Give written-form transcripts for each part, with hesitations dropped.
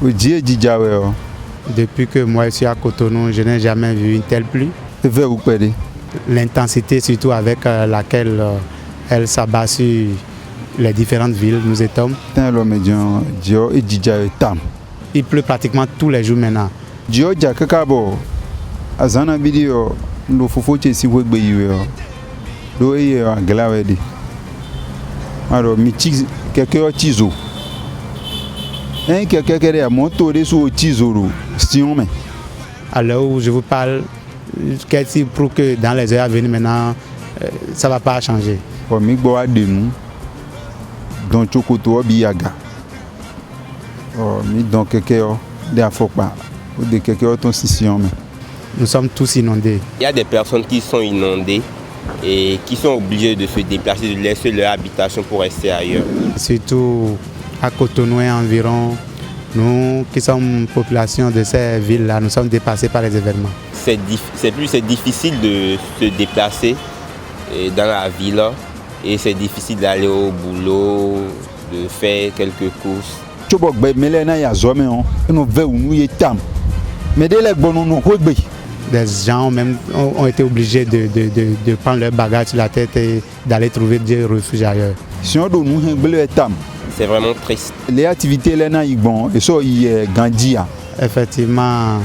Depuis que moi je suis à Cotonou, je n'ai jamais vu une telle pluie. L'intensité surtout avec laquelle elle s'abat sur les différentes villes où nous étions. Il pleut pratiquement tous les jours maintenant. À l'heure où je vous parle, qu'est-ce qui prouve que dans les heures à venir maintenant, ça ne va pas changer. Nous sommes tous inondés. Il y a des personnes qui sont inondées et qui sont obligées de se déplacer, de laisser leur habitation pour rester ailleurs. Surtout à Cotonou et environ, nous qui sommes population de ces villes-là, nous sommes dépassés par les événements. C'est difficile de se déplacer dans la ville et c'est difficile d'aller au boulot, de faire quelques courses. Des gens ont été obligés de prendre leur bagage sur la tête et d'aller trouver des refuges ailleurs. C'est vraiment triste. Les activités, effectivement,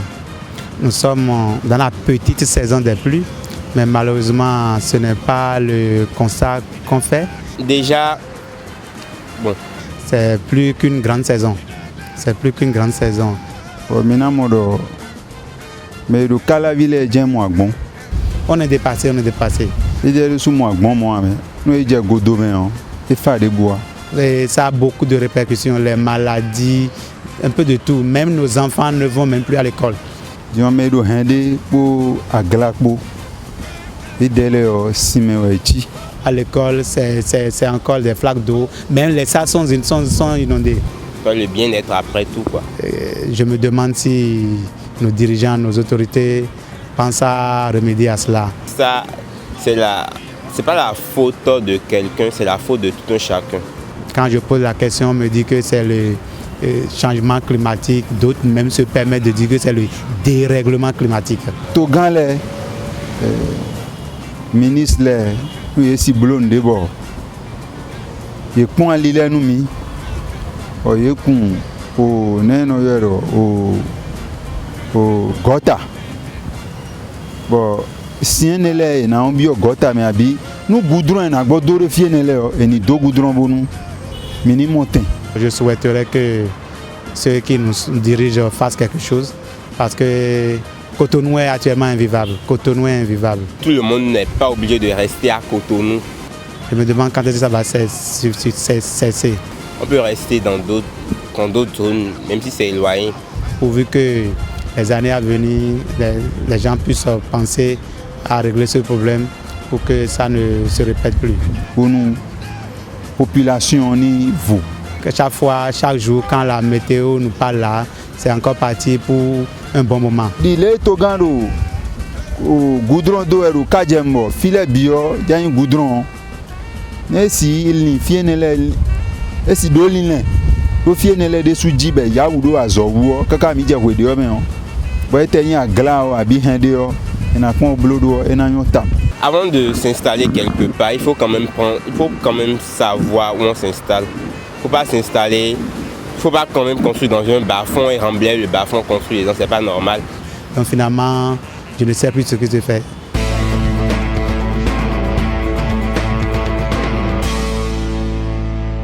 nous sommes dans la petite saison des pluies, mais malheureusement, ce n'est pas le constat qu'on fait. Déjà, bon. C'est plus qu'une grande saison. C'est plus qu'une grande saison. Mais le cas la ville est bien moins bon. On est dépassé, on est dépassé. Et ça a beaucoup de répercussions, les maladies, un peu de tout. Même nos enfants ne vont même plus à l'école. À l'école, c'est encore des flaques d'eau. Même les salles sont inondées. Le bien-être après tout, quoi. Je me demande si nos dirigeants, nos autorités pensent à remédier à cela. Ça, c'est pas la faute de quelqu'un, c'est la faute de tout un chacun. Quand je pose la question, on me dit que c'est le changement climatique. D'autres même se permettent de dire que c'est le dérèglement climatique. Togan les ministres les si blonde d'abord. Ils prend à l'île nous mi. Ils prend au neno yero au gota. Bon si on est là na on bio gota mais abi nous goudron na godore fie nele et ni do goudron bonu mini montin. Je souhaiterais que ceux qui nous dirigent fassent quelque chose parce que Cotonou est actuellement invivable. Cotonou est invivable. Tout le monde n'est pas obligé de rester à Cotonou. Je me demande quand est-ce que ça va cesser. On peut rester dans d'autres zones, même si c'est éloigné. Pourvu que les années à venir, les gens puissent penser à régler ce problème pour que ça ne se répète plus. Pour nous, population, vous. Chaque jour, quand la météo nous parle là, c'est encore parti pour un bon moment. Il est au Gando, au goudron d'eau et au Kajembo, filet bio, il y a un goudron. Et si il n'y fait et si dolin, au fiennes des sous-jibes, il y a ou à Zowo, Kakamidia ou de Homéon. Vous tenir à Glau, à Bihendio, et à Pont Blodo, et à Yota. Avant de s'installer quelque part, il faut quand même savoir où on s'installe. Il ne faut pas s'installer, il ne faut pas quand même construire dans un bas-fond et remblayer le bas-fond construit les gens, c'est pas normal. Donc finalement, je ne sais plus ce que je fais.